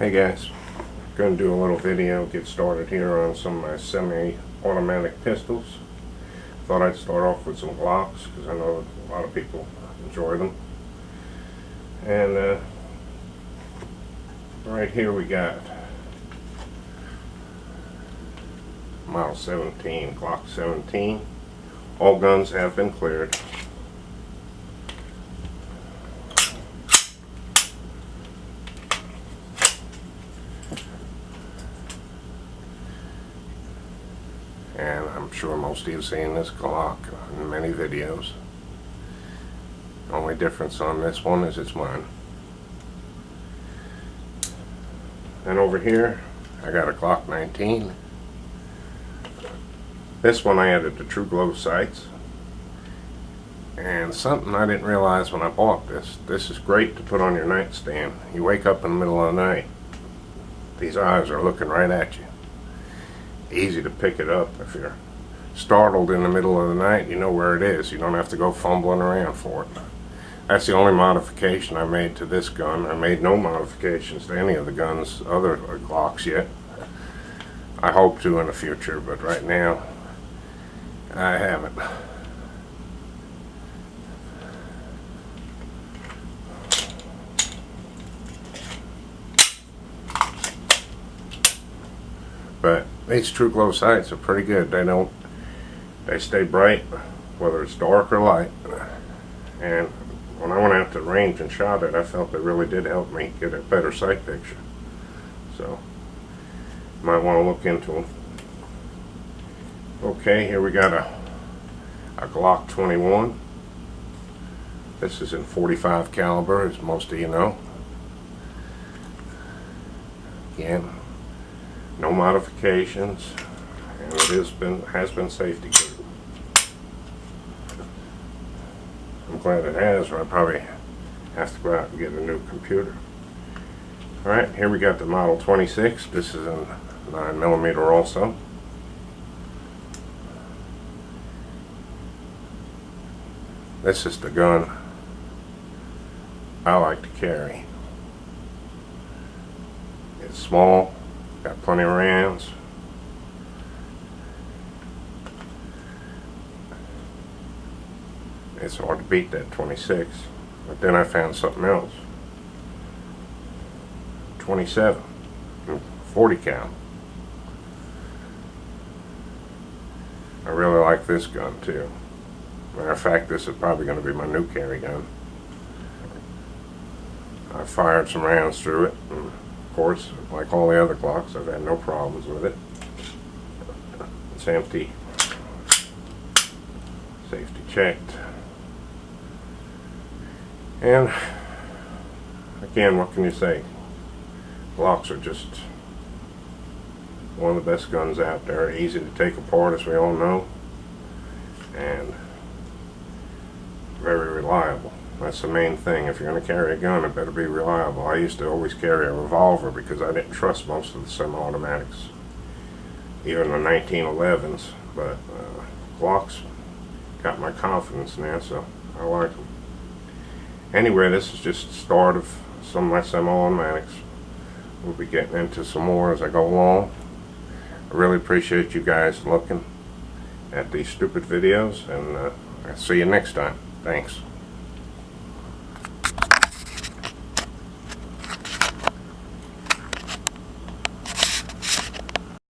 Hey guys, going to do a little video, get started here on some of my semi-automatic pistols. Thought I'd start off with some Glocks because I know a lot of people enjoy them. And right here we got Model 17, Glock 17. All guns have been cleared. And I'm sure most of you have seen this Glock in many videos. The only difference on this one is it's mine. And over here I got a Glock 19. This one I added the True Glow sights. And something I didn't realize when I bought this is great to put on your nightstand. You wake up in the middle of the night, these eyes are looking right at you. Easy to pick it up. If you're startled in the middle of the night, you know where it is. You don't have to go fumbling around for it. That's the only modification I made to this gun. I made no modifications to any of the guns, other Glocks yet. I hope to in the future, but right now I haven't. But these True Glow sights are pretty good. They stay bright whether it's dark or light. And when I went out to the range and shot it, I felt they really did help me get a better sight picture. So might want to look into them. Okay, here we got a Glock 21. This is in .45 caliber, as most of you know. Again, no modifications, and it has been safety good. I'm glad it has, or I probably have to go out and get a new computer. Alright, here we got the Model 26. This is in 9mm also. This is the gun I like to carry. It's small, got plenty of rounds. It's hard to beat that 26, but then I found something else. 27, 40 cal. I really like this gun too. Matter of fact, this is probably going to be my new carry gun. I fired some rounds through it, and of course, like all the other Glocks, I've had no problems with it. It's empty. Safety checked. And again, what can you say? Glocks are just one of the best guns out there. Easy to take apart, as we all know, and very reliable. That's the main thing. If you're going to carry a gun, it better be reliable. I used to always carry a revolver because I didn't trust most of the semi-automatics, even the 1911s. But Glocks got my confidence now, so I like them. Anyway, this is just the start of some of my semi-automatics. We'll be getting into some more as I go along. I really appreciate you guys looking at these stupid videos, and I'll see you next time. Thanks.